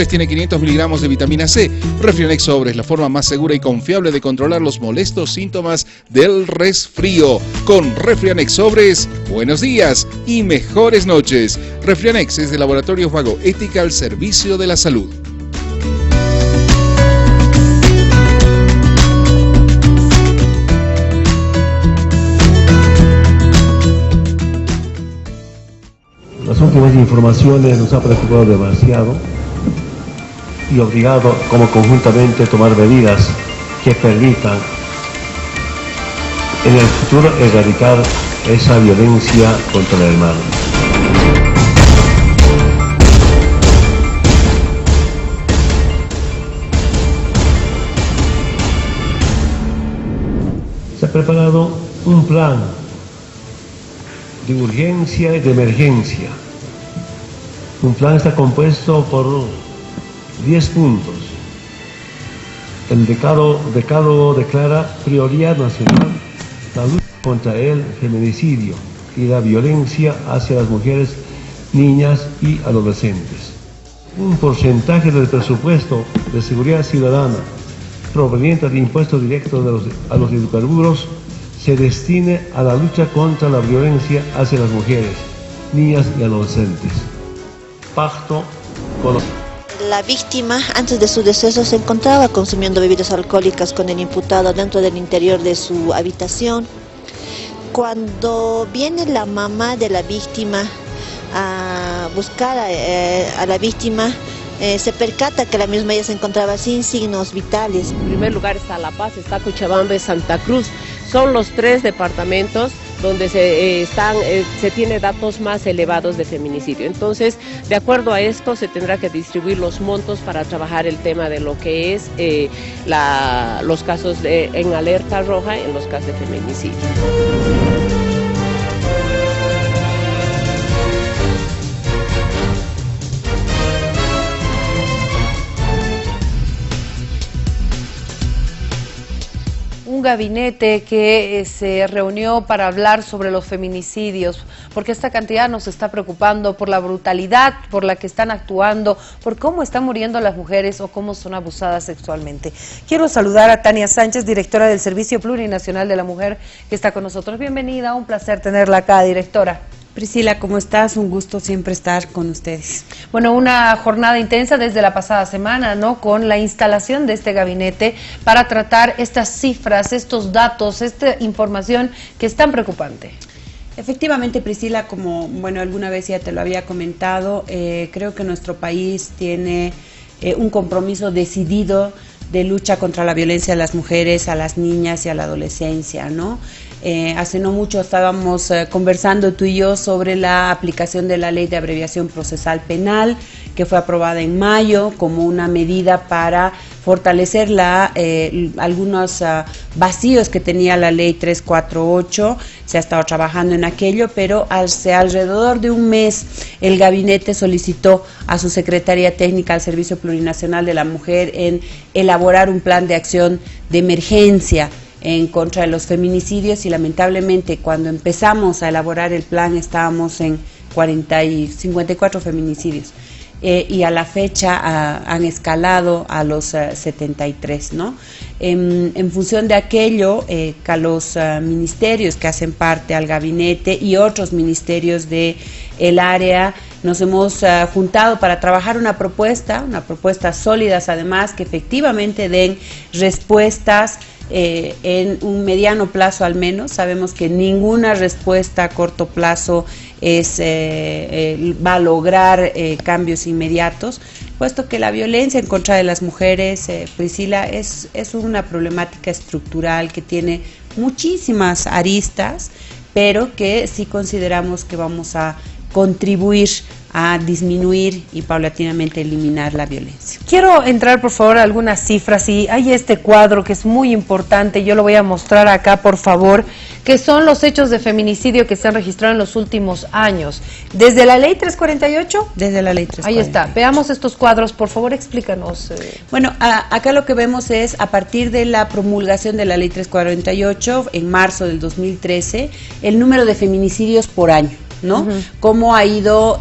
Tiene 500 miligramos de vitamina C. Refrianex Sobre es la forma más segura y confiable de controlar los molestos síntomas del resfrío. Con Refrianex Sobres, buenos días y mejores noches. Refrianex es de Laboratorios Vago, ética al servicio de la salud. Las últimas informaciones nos han preocupado demasiado y obligado como conjuntamente a tomar medidas que permitan en el futuro erradicar esa violencia contra el hermano. Se ha preparado un plan de urgencia y de emergencia. Un plan está compuesto por 10 puntos. El decálogo declara prioridad nacional la lucha contra el feminicidio y la violencia hacia las mujeres, niñas y adolescentes. Un porcentaje del presupuesto de seguridad ciudadana proveniente de impuestos directos a los hidrocarburos se destine a la lucha contra la violencia hacia las mujeres, niñas y adolescentes. Pacto con los... La víctima, antes de su deceso, se encontraba consumiendo bebidas alcohólicas con el imputado dentro del interior de su habitación. Cuando viene la mamá de la víctima a buscar a la víctima, se percata que la misma ella se encontraba sin signos vitales. En primer lugar está La Paz, está Cochabamba y Santa Cruz. Son los 3 departamentos donde se tiene datos más elevados de feminicidio. Entonces, de acuerdo a esto, se tendrá que distribuir los montos para trabajar el tema de lo que es los casos en alerta roja en los casos de feminicidio. Un gabinete que se reunió para hablar sobre los feminicidios, porque esta cantidad nos está preocupando por la brutalidad por la que están actuando, por cómo están muriendo las mujeres o cómo son abusadas sexualmente. Quiero saludar a Tania Sánchez, directora del Servicio Plurinacional de la Mujer, que está con nosotros. Bienvenida, un placer tenerla acá, directora. Priscila, ¿cómo estás? Un gusto siempre estar con ustedes. Bueno, una jornada intensa desde la pasada semana, ¿no? Con la instalación de este gabinete para tratar estas cifras, estos datos, esta información que es tan preocupante. Efectivamente, Priscila, como alguna vez ya te lo había comentado, creo que nuestro país tiene un compromiso decidido de lucha contra la violencia a las mujeres, a las niñas y a la adolescencia, ¿no? Hace no mucho estábamos conversando tú y yo sobre la aplicación de la Ley de Abreviación Procesal Penal, que fue aprobada en mayo como una medida para fortalecer algunos vacíos que tenía la Ley 348. Se ha estado trabajando en aquello, pero hace alrededor de un mes el gabinete solicitó a su Secretaría Técnica al Servicio Plurinacional de la Mujer en elaborar un plan de acción de emergencia en contra de los feminicidios, y lamentablemente cuando empezamos a elaborar el plan estábamos en 54 feminicidios. Y a la fecha han escalado a los 73, ¿no? En función de aquello, que los ministerios que hacen parte al gabinete y otros ministerios del área nos hemos juntado para trabajar una propuesta sólidas además, que efectivamente den respuestas en un mediano plazo al menos. Sabemos que ninguna respuesta a corto plazo va a lograr cambios inmediatos, puesto que la violencia en contra de las mujeres, Priscila, es una problemática estructural que tiene muchísimas aristas, pero que sí consideramos que vamos a contribuir a disminuir y paulatinamente eliminar la violencia. Quiero entrar, por favor, a algunas cifras, y hay este cuadro que es muy importante, yo lo voy a mostrar acá, por favor, que son los hechos de feminicidio que se han registrado en los últimos años. ¿Desde la Ley 348? Desde la Ley 348. Ahí está. Veamos estos cuadros, por favor, explícanos. Bueno, acá lo que vemos es, a partir de la promulgación de la Ley 348, en marzo del 2013, el número de feminicidios por año, ¿no? Cómo ha ido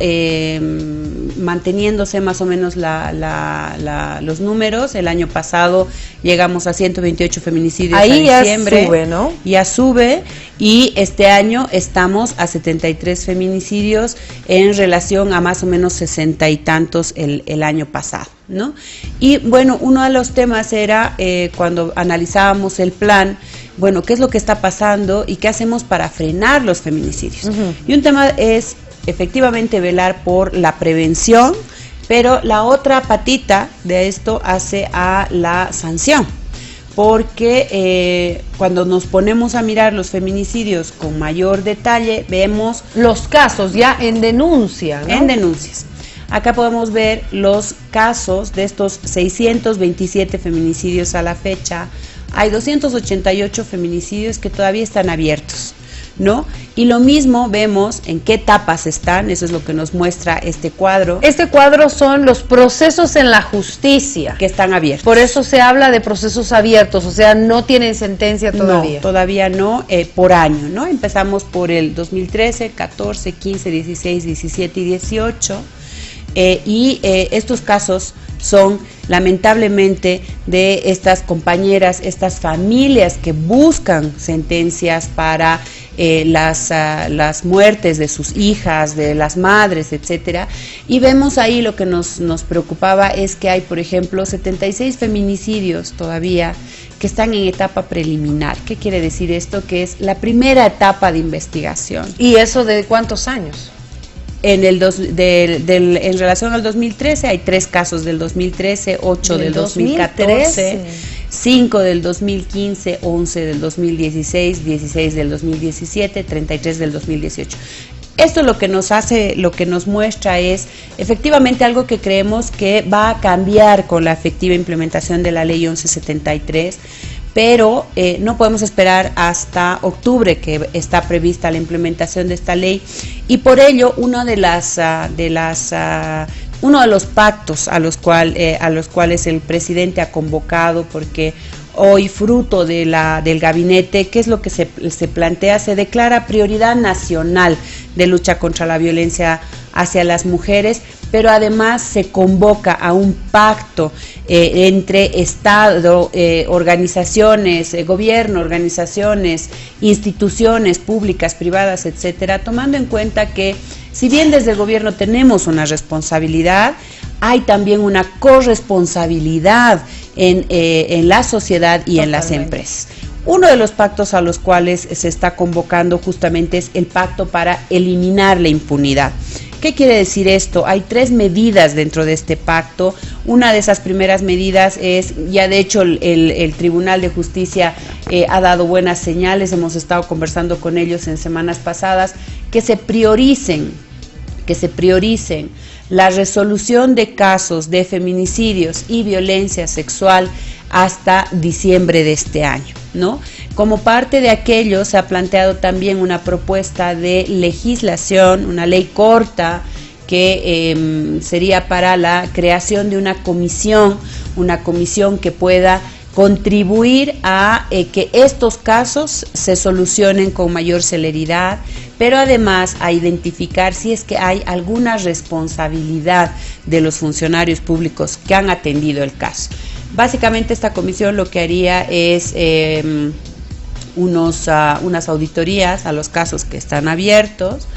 manteniéndose más o menos los números. El año pasado llegamos a 128 feminicidios ahí a diciembre. Ya sube, ¿no? Ya sube, y este año estamos a 73 feminicidios en relación a más o menos 60 y tantos el año pasado, ¿no? Y bueno, uno de los temas era cuando analizábamos el plan, bueno, ¿qué es lo que está pasando y qué hacemos para frenar los feminicidios? Y un tema es efectivamente velar por la prevención, pero la otra patita de esto hace a la sanción, porque cuando nos ponemos a mirar los feminicidios con mayor detalle, vemos los casos ya en denuncia, ¿no? En denuncias. Acá podemos ver los casos de estos 627 feminicidios a la fecha. Hay 288 feminicidios que todavía están abiertos, ¿no? Y lo mismo vemos en qué etapas están, eso es lo que nos muestra este cuadro. Este cuadro son los procesos en la justicia que están abiertos. Por eso se habla de procesos abiertos, o sea, no tienen sentencia todavía. No, todavía no, por año, ¿no? Empezamos por el 2013, 14, 15, 16, 17 y 18. Estos casos son lamentablemente de estas compañeras, estas familias que buscan sentencias para las muertes de sus hijas, de las madres, etcétera. Y vemos ahí lo que nos preocupaba es que hay, por ejemplo, 76 feminicidios todavía que están en etapa preliminar. ¿Qué quiere decir esto? Que es la primera etapa de investigación. ¿Y eso de cuántos años? En relación al 2013 hay 3 casos del 2013, 8 del 2014, 5 del 2015, 11 del 2016, 16 del 2017, 33 del 2018. Esto lo que nos muestra es efectivamente algo que creemos que va a cambiar con la efectiva implementación de la ley 1173, pero no podemos esperar hasta octubre, que está prevista la implementación de esta ley, y por ello uno de los pactos a los cuales el presidente ha convocado, porque hoy, fruto del gabinete, ¿qué es lo que se plantea? Se declara prioridad nacional de lucha contra la violencia hacia las mujeres, pero además se convoca a un pacto entre Estado, organizaciones, gobierno, organizaciones, instituciones públicas, privadas, etcétera, tomando en cuenta que si bien desde el gobierno tenemos una responsabilidad, hay también una corresponsabilidad en la sociedad y en las empresas. Uno de los pactos a los cuales se está convocando justamente es el pacto para eliminar la impunidad. ¿Qué quiere decir esto? Hay 3 medidas dentro de este pacto. Una de esas primeras medidas es, ya de hecho el Tribunal de Justicia ha dado buenas señales, hemos estado conversando con ellos en semanas pasadas, que se prioricen la resolución de casos de feminicidios y violencia sexual hasta diciembre de este año, ¿no? Como parte de aquello se ha planteado también una propuesta de legislación, una ley corta que sería para la creación de una comisión que pueda contribuir a que estos casos se solucionen con mayor celeridad, pero además a identificar si es que hay alguna responsabilidad de los funcionarios públicos que han atendido el caso. Básicamente esta comisión lo que haría es unas auditorías a los casos que están abiertos,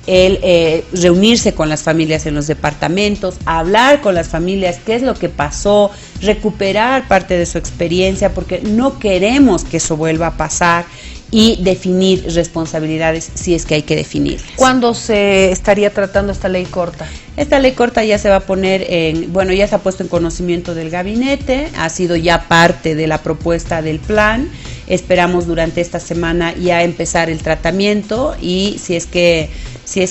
reunirse con las familias en los departamentos, hablar con las familias qué es lo que pasó, recuperar parte de su experiencia, porque no queremos que eso vuelva a pasar, y definir responsabilidades si es que hay que definirlas. ¿Cuándo se estaría tratando esta ley corta? Esta ley corta ya se va a poner ya se ha puesto en conocimiento del gabinete, ha sido ya parte de la propuesta del plan. Esperamos durante esta semana ya empezar el tratamiento, y si es que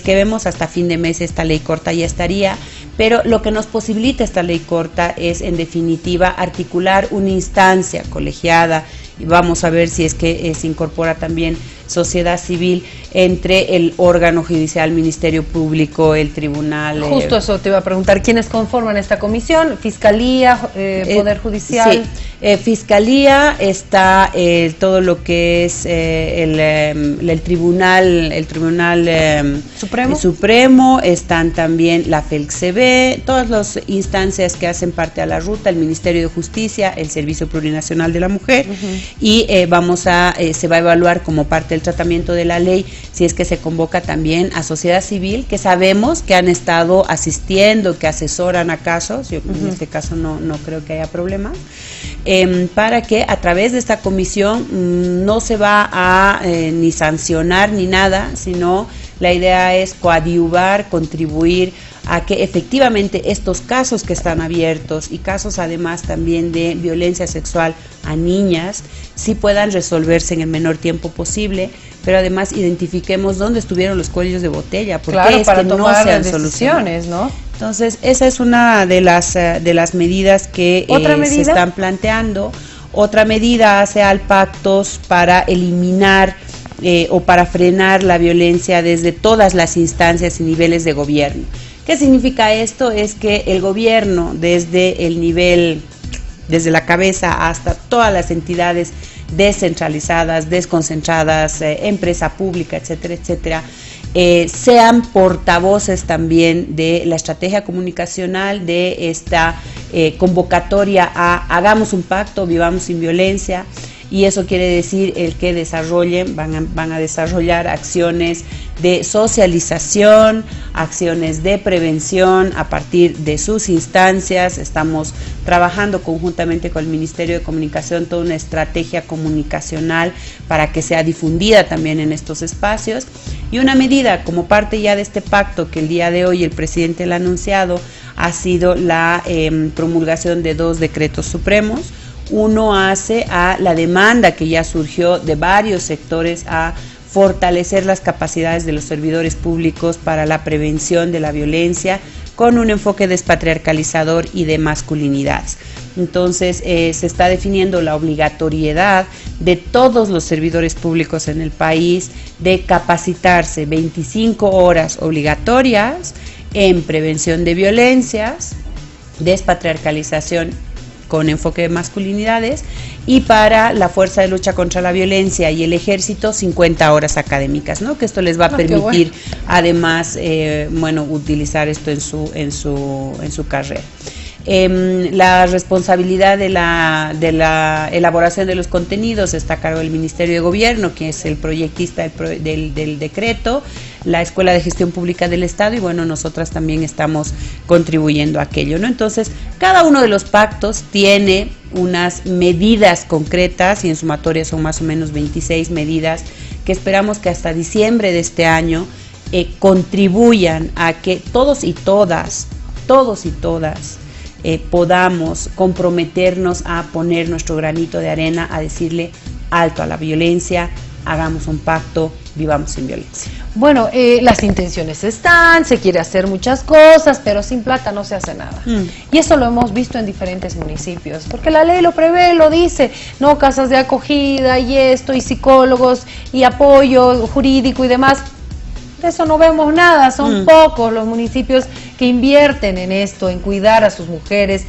vemos hasta fin de mes esta ley corta ya estaría. Pero lo que nos posibilita esta ley corta es, en definitiva, articular una instancia colegiada, y vamos a ver si es que se incorpora también sociedad civil entre el órgano judicial, Ministerio Público, el tribunal. Justo eso te iba a preguntar, ¿quiénes conforman esta comisión? ¿Fiscalía, Poder Judicial? Sí. Fiscalía, está todo lo que es el Tribunal Supremo, están también la FELCB, todas las instancias que hacen parte de la ruta, el Ministerio de Justicia, el Servicio Plurinacional de la Mujer, y se va a evaluar como parte del tratamiento de la ley si es que se convoca también a sociedad civil, que sabemos que han estado asistiendo, que asesoran a casos. Yo en este caso no creo que haya problema. Para que a través de esta comisión no se va a ni sancionar ni nada, sino la idea es coadyuvar, contribuir a que efectivamente estos casos que están abiertos y casos además también de violencia sexual a niñas sí puedan resolverse en el menor tiempo posible, pero además identifiquemos dónde estuvieron los cuellos de botella, porque es que no se han solucionado, ¿no? Entonces, esa es una de las medidas que se están planteando. Otra medida hace al pactos para eliminar o para frenar la violencia desde todas las instancias y niveles de gobierno. ¿Qué significa esto? Es que el gobierno, desde el nivel, desde la cabeza hasta todas las entidades descentralizadas, desconcentradas, empresa pública, etcétera, etcétera, sean portavoces también de la estrategia comunicacional, de esta convocatoria a hagamos un pacto, vivamos sin violencia. Y eso quiere decir el que desarrollen, van a desarrollar acciones de socialización, acciones de prevención a partir de sus instancias. Estamos trabajando conjuntamente con el Ministerio de Comunicación toda una estrategia comunicacional para que sea difundida también en estos espacios. Y una medida como parte ya de este pacto que el día de hoy el presidente lo ha anunciado ha sido la promulgación de 2 decretos supremos. Uno hace a la demanda que ya surgió de varios sectores a fortalecer las capacidades de los servidores públicos para la prevención de la violencia con un enfoque despatriarcalizador y de masculinidades. Entonces se está definiendo la obligatoriedad de todos los servidores públicos en el país de capacitarse 25 horas obligatorias en prevención de violencias, despatriarcalización con enfoque de masculinidades, y para la Fuerza de Lucha contra la Violencia y el Ejército 50 horas académicas, ¿no? Que esto les va a permitir además utilizar esto en su carrera. La responsabilidad de la elaboración de los contenidos está a cargo del Ministerio de Gobierno, que es el proyectista del decreto, la Escuela de Gestión Pública del Estado, y bueno, nosotras también estamos contribuyendo a aquello, ¿no? Entonces, cada uno de los pactos tiene unas medidas concretas, y en sumatoria son más o menos 26 medidas que esperamos que hasta diciembre de este año contribuyan a que todos y todas podamos comprometernos a poner nuestro granito de arena, a decirle alto a la violencia, hagamos un pacto, vivamos sin violencia. Bueno, las intenciones están, se quiere hacer muchas cosas, pero sin plata no se hace nada. Y eso lo hemos visto en diferentes municipios, porque la ley lo prevé, lo dice, no, casas de acogida y esto, y psicólogos, y apoyo jurídico y demás. De eso no vemos nada, son pocos los municipios que invierten en esto, en cuidar a sus mujeres,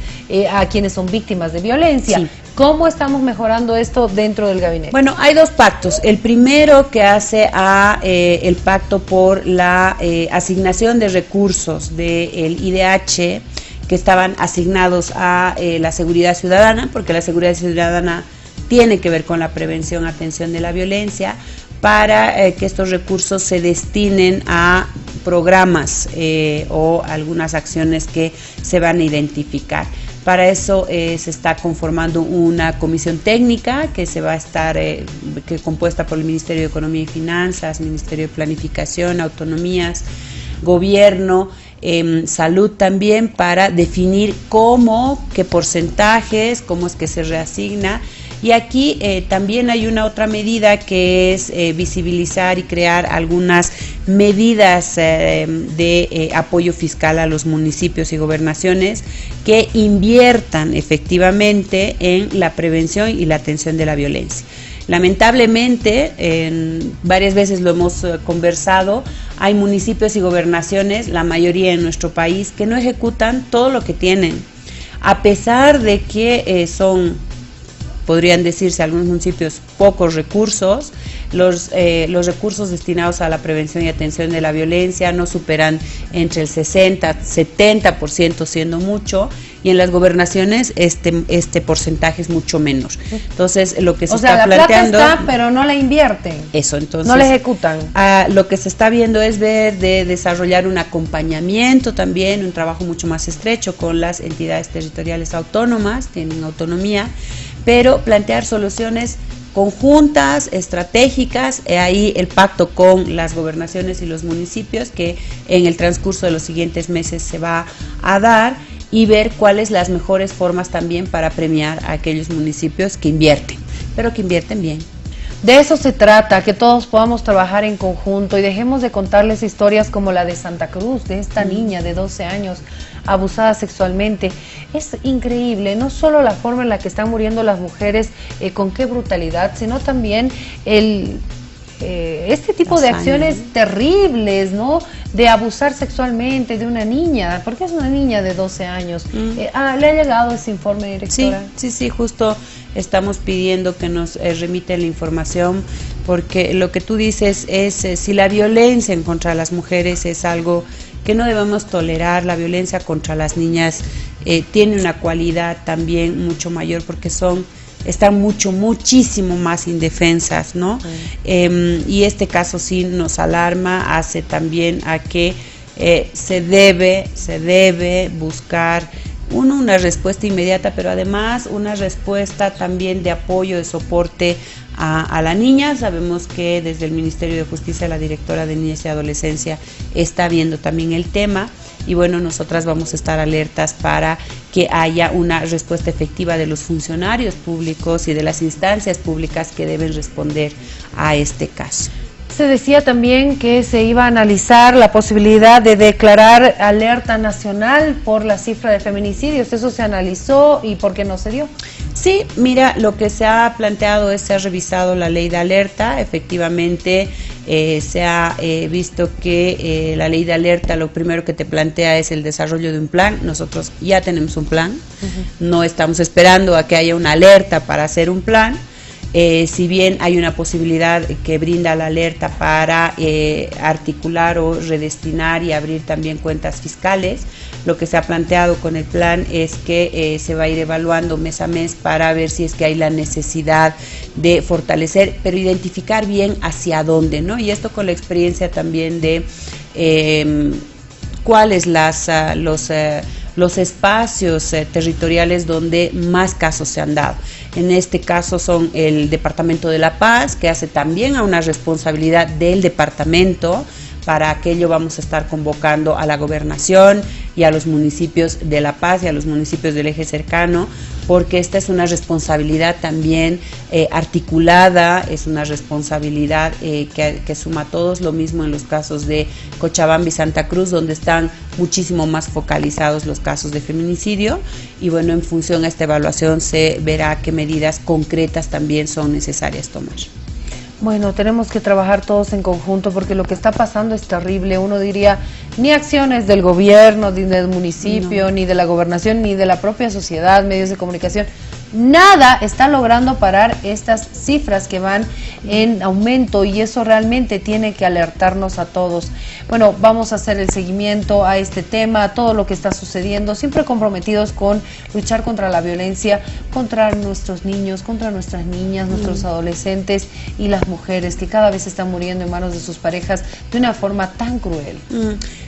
a quienes son víctimas de violencia. Sí. ¿Cómo estamos mejorando esto dentro del gabinete? Bueno, hay 2 pactos. El primero que hace el pacto por la asignación de recursos del IDH que estaban asignados a la seguridad ciudadana, porque la seguridad ciudadana tiene que ver con la prevención, atención de la violencia, para que estos recursos se destinen a programas o algunas acciones que se van a identificar. Para eso se está conformando una comisión técnica que se va a estar compuesta por el Ministerio de Economía y Finanzas, Ministerio de Planificación, Autonomías, Gobierno, Salud también, para definir qué porcentajes, cómo es que se reasigna. Y aquí también hay una otra medida que es visibilizar y crear algunas medidas de apoyo fiscal a los municipios y gobernaciones que inviertan efectivamente en la prevención y la atención de la violencia. Lamentablemente, varias veces lo hemos conversado, hay municipios y gobernaciones, la mayoría en nuestro país, que no ejecutan todo lo que tienen, a pesar de que son podrían decirse algunos municipios pocos recursos. Los recursos destinados a la prevención y atención de la violencia no superan entre el 60-70% siendo mucho, y en las gobernaciones este porcentaje es mucho menor. Entonces, lo que se está planteando... O sea, la plata está, pero no la invierten. Eso, entonces... No la ejecutan. Lo que se está viendo es ver de desarrollar un acompañamiento también, un trabajo mucho más estrecho con las entidades territoriales autónomas, tienen autonomía, pero plantear soluciones conjuntas, estratégicas, ahí el pacto con las gobernaciones y los municipios que en el transcurso de los siguientes meses se va a dar, y ver cuáles las mejores formas también para premiar a aquellos municipios que invierten, pero que invierten bien. De eso se trata, que todos podamos trabajar en conjunto y dejemos de contarles historias como la de Santa Cruz, de esta niña de 12 años abusada sexualmente. Es increíble, no solo la forma en la que están muriendo las mujeres, con qué brutalidad, sino también este tipo de acciones terribles, ¿no? De abusar sexualmente de una niña, porque es una niña de 12 años. ¿Le ha llegado ese informe, directora? Sí, justo estamos pidiendo que nos remiten la información, porque lo que tú dices es, si la violencia en contra de las mujeres es algo que no debemos tolerar, la violencia contra las niñas tiene una cualidad también mucho mayor, porque están muchísimo más indefensas, ¿no? Y este caso sí nos alarma, hace también a que se debe buscar una respuesta inmediata, pero además una respuesta también de apoyo, de soporte a la niña. Sabemos que desde el Ministerio de Justicia la directora de Niñez y Adolescencia está viendo también el tema, y bueno, nosotras vamos a estar alertas para que haya una respuesta efectiva de los funcionarios públicos y de las instancias públicas que deben responder a este caso. Se decía también que se iba a analizar la posibilidad de declarar alerta nacional por la cifra de feminicidios. ¿Eso se analizó y por qué no se dio? Sí, mira, lo que se ha planteado es, se ha revisado la ley de alerta. Efectivamente, se ha visto que la ley de alerta lo primero que te plantea es el desarrollo de un plan. Nosotros ya tenemos un plan, no estamos esperando a que haya una alerta para hacer un plan. Si bien hay una posibilidad que brinda la alerta para articular o redestinar y abrir también cuentas fiscales, lo que se ha planteado con el plan es que se va a ir evaluando mes a mes para ver si es que hay la necesidad de fortalecer, pero identificar bien hacia dónde, ¿no? Y esto con la experiencia también de cuáles los espacios territoriales donde más casos se han dado. En este caso son el Departamento de La Paz, que hace también a una responsabilidad del departamento. Para aquello vamos a estar convocando a la gobernación y a los municipios de La Paz y a los municipios del eje cercano, porque esta es una responsabilidad también articulada, es una responsabilidad que suma a todos. Lo mismo en los casos de Cochabamba y Santa Cruz, donde están muchísimo más focalizados los casos de feminicidio, y bueno, en función a esta evaluación se verá qué medidas concretas también son necesarias tomar. Bueno, tenemos que trabajar todos en conjunto, porque lo que está pasando es terrible. Uno diría, ni acciones del gobierno, ni del municipio, ni de la gobernación, ni de la propia sociedad, medios de comunicación, nada está logrando parar estas cifras que van en aumento, y eso realmente tiene que alertarnos a todos. Bueno, vamos a hacer el seguimiento a este tema, a todo lo que está sucediendo, siempre comprometidos con luchar contra la violencia, contra nuestros niños, contra nuestras niñas, nuestros adolescentes y las mujeres que cada vez están muriendo en manos de sus parejas de una forma tan cruel.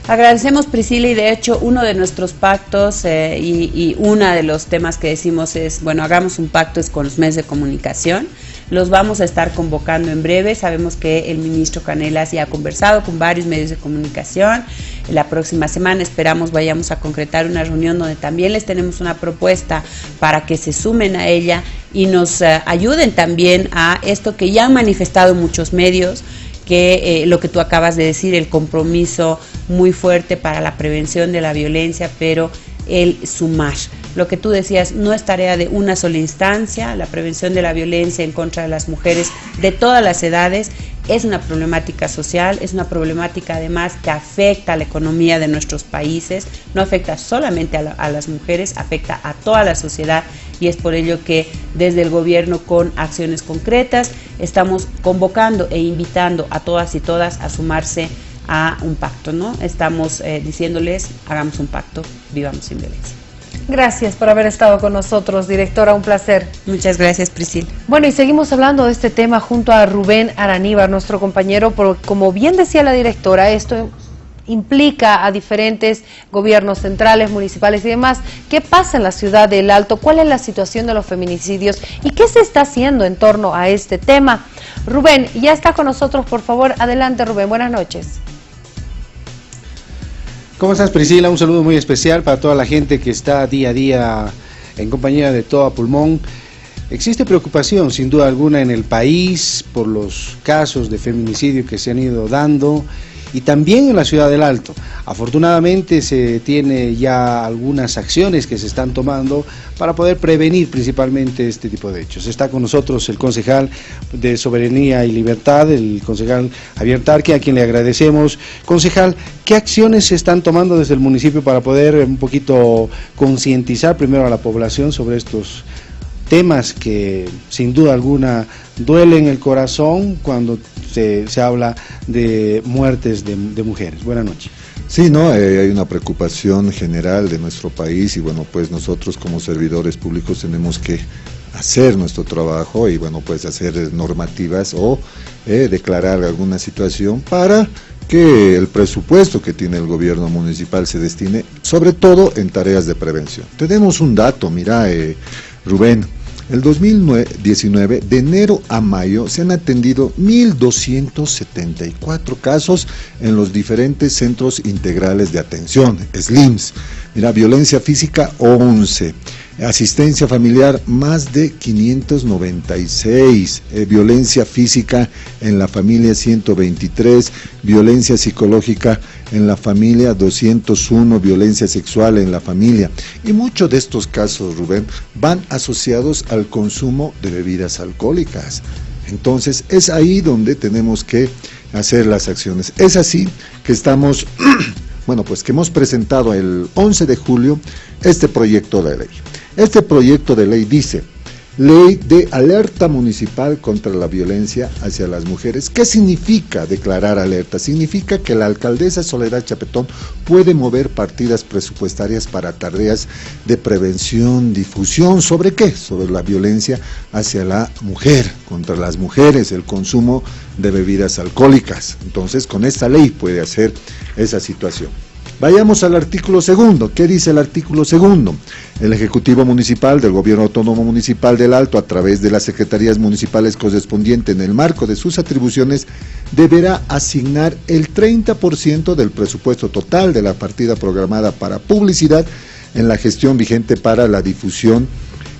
Agradecemos, Priscila, y de hecho uno de nuestros pactos y uno de los temas que decimos es, bueno, hagamos un pacto es con los medios de comunicación. Los vamos a estar convocando en breve. Sabemos que el ministro Canelas ya ha conversado con varios medios de comunicación. La próxima semana esperamos vayamos a concretar una reunión donde también les tenemos una propuesta para que se sumen a ella y nos ayuden también a esto que ya han manifestado muchos medios, que lo que tú acabas de decir, el compromiso muy fuerte para la prevención de la violencia, pero el sumar. Lo que tú decías, no es tarea de una sola instancia. La prevención de la violencia en contra de las mujeres de todas las edades es una problemática social, es una problemática además que afecta a la economía de nuestros países, no afecta solamente a las mujeres, afecta a toda la sociedad, y es por ello que desde el gobierno, con acciones concretas, estamos convocando e invitando a todas y todas a sumarse a un pacto, ¿no? Estamos diciéndoles, hagamos un pacto, vivamos sin violencia. Gracias por haber estado con nosotros, directora, un placer. Muchas gracias, Priscila. Bueno, y seguimos hablando de este tema junto a Rubén Araníbar, nuestro compañero, porque como bien decía la directora, esto implica a diferentes gobiernos centrales, municipales y demás. ¿Qué pasa en la ciudad del Alto? ¿Cuál es la situación de los feminicidios? ¿Y qué se está haciendo en torno a este tema? Rubén, ya está con nosotros, por favor. Adelante, Rubén, buenas noches. ¿Cómo estás, Priscila? Un saludo muy especial para toda la gente que está día a día en compañía de Todo a Pulmón. Existe preocupación, sin duda alguna, en el país por los casos de feminicidio que se han ido dando y también en la ciudad del Alto. Afortunadamente se tiene ya algunas acciones que se están tomando para poder prevenir principalmente este tipo de hechos. Está con nosotros el concejal de Soberanía y Libertad, el concejal Javier Tarque, a quien le agradecemos. Concejal, ¿qué acciones se están tomando desde el municipio para poder un poquito concientizar primero a la población sobre estos temas que sin duda alguna duelen el corazón cuando se habla de muertes de mujeres? Buenas noches. Sí, no, hay una preocupación general de nuestro país y bueno, pues nosotros como servidores públicos tenemos que hacer nuestro trabajo y bueno, pues hacer normativas o declarar alguna situación para que el presupuesto que tiene el gobierno municipal se destine sobre todo en tareas de prevención. Tenemos un dato, mira, Rubén. El 2019, de enero a mayo, se han atendido 1.274 casos en los diferentes centros integrales de atención, SLIMS. Mira, violencia física 11, asistencia familiar más de 596, violencia física en la familia 123, violencia psicológica en la familia 201, violencia sexual en la familia. Y muchos de estos casos, Rubén, van asociados al consumo de bebidas alcohólicas. Entonces, es ahí donde tenemos que hacer las acciones. Es así que estamos, bueno, pues que hemos presentado el 11 de julio este proyecto de ley. Este proyecto de ley dice: Ley de alerta municipal contra la violencia hacia las mujeres. ¿Qué significa declarar alerta? Significa que la alcaldesa Soledad Chapetón puede mover partidas presupuestarias para tareas de prevención, difusión. ¿Sobre qué? Sobre la violencia hacia la mujer, contra las mujeres, el consumo de bebidas alcohólicas. Entonces, con esta ley puede hacer esa situación. Vayamos al artículo segundo. ¿Qué dice el artículo segundo? El Ejecutivo Municipal del Gobierno Autónomo Municipal del Alto, a través de las secretarías municipales correspondientes en el marco de sus atribuciones, deberá asignar el 30% del presupuesto total de la partida programada para publicidad en la gestión vigente para la difusión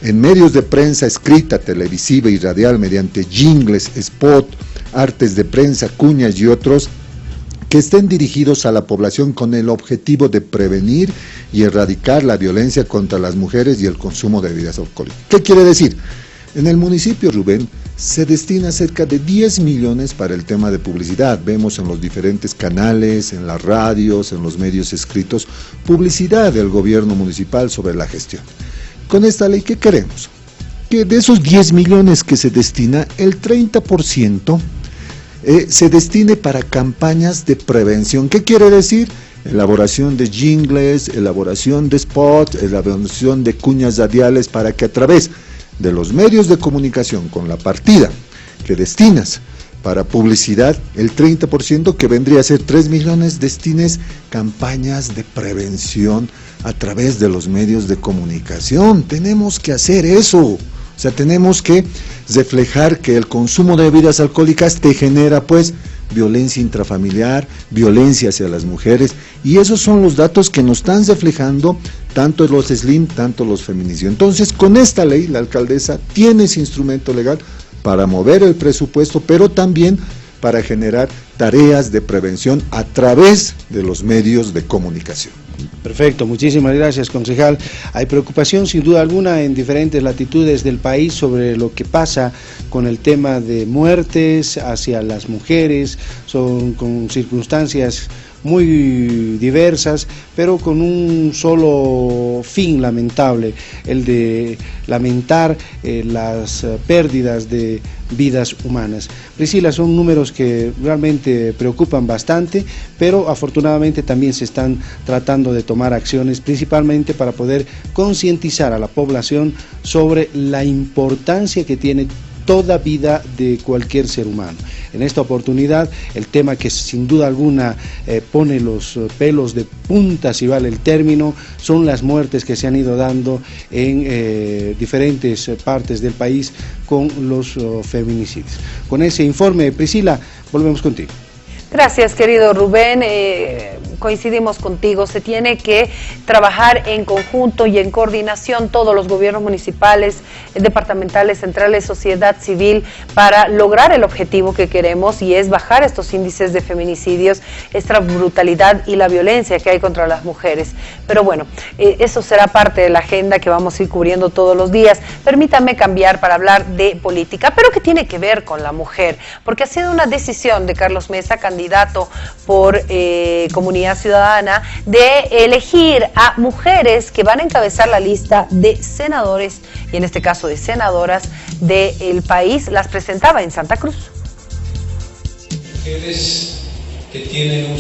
en medios de prensa escrita, televisiva y radial mediante jingles, spot, artes de prensa, cuñas y otros que estén dirigidos a la población con el objetivo de prevenir y erradicar la violencia contra las mujeres y el consumo de bebidas alcohólicas. ¿Qué quiere decir? En el municipio, Rubén, se destina cerca de 10 millones para el tema de publicidad. Vemos en los diferentes canales, en las radios, en los medios escritos, publicidad del gobierno municipal sobre la gestión. Con esta ley, ¿qué queremos? Que de esos 10 millones que se destina, el 30% se destine para campañas de prevención. ¿Qué quiere decir? Elaboración de jingles, elaboración de spots, elaboración de cuñas radiales, para que a través de los medios de comunicación, con la partida que destinas para publicidad, el 30% que vendría a ser 3 millones, destines campañas de prevención a través de los medios de comunicación. Tenemos que hacer eso. O sea, tenemos que reflejar que el consumo de bebidas alcohólicas te genera, pues, violencia intrafamiliar, violencia hacia las mujeres, y esos son los datos que nos están reflejando tanto los SLIM, tanto los feminicidios. Entonces, con esta ley, la alcaldesa tiene ese instrumento legal para mover el presupuesto, pero también para generar tareas de prevención a través de los medios de comunicación. Perfecto, muchísimas gracias, concejal. Hay preocupación sin duda alguna en diferentes latitudes del país sobre lo que pasa con el tema de muertes hacia las mujeres, son con circunstancias muy diversas, pero con un solo fin lamentable, el de lamentar las pérdidas de vidas humanas. Priscila, son números que realmente preocupan bastante, pero afortunadamente también se están tratando de tomar acciones, principalmente para poder concientizar a la población sobre la importancia que tiene toda vida de cualquier ser humano. En esta oportunidad, el tema que sin duda alguna pone los pelos de punta, si vale el término, son las muertes que se han ido dando en diferentes partes del país con los feminicidios. Con ese informe, Priscila, volvemos contigo. Gracias, querido Rubén. Coincidimos contigo, se tiene que trabajar en conjunto y en coordinación todos los gobiernos municipales, departamentales, centrales, sociedad civil, para lograr el objetivo que queremos, y es bajar estos índices de feminicidios, esta brutalidad y la violencia que hay contra las mujeres. Pero bueno, eso será parte de la agenda que vamos a ir cubriendo todos los días. Permítame cambiar para hablar de política, pero que tiene que ver con la mujer, porque ha sido una decisión de Carlos Mesa, candidato por Comunidad Ciudadana, de elegir a mujeres que van a encabezar la lista de senadores, y en este caso de senadoras del país. Las presentaba en Santa Cruz. Mujeres que tienen un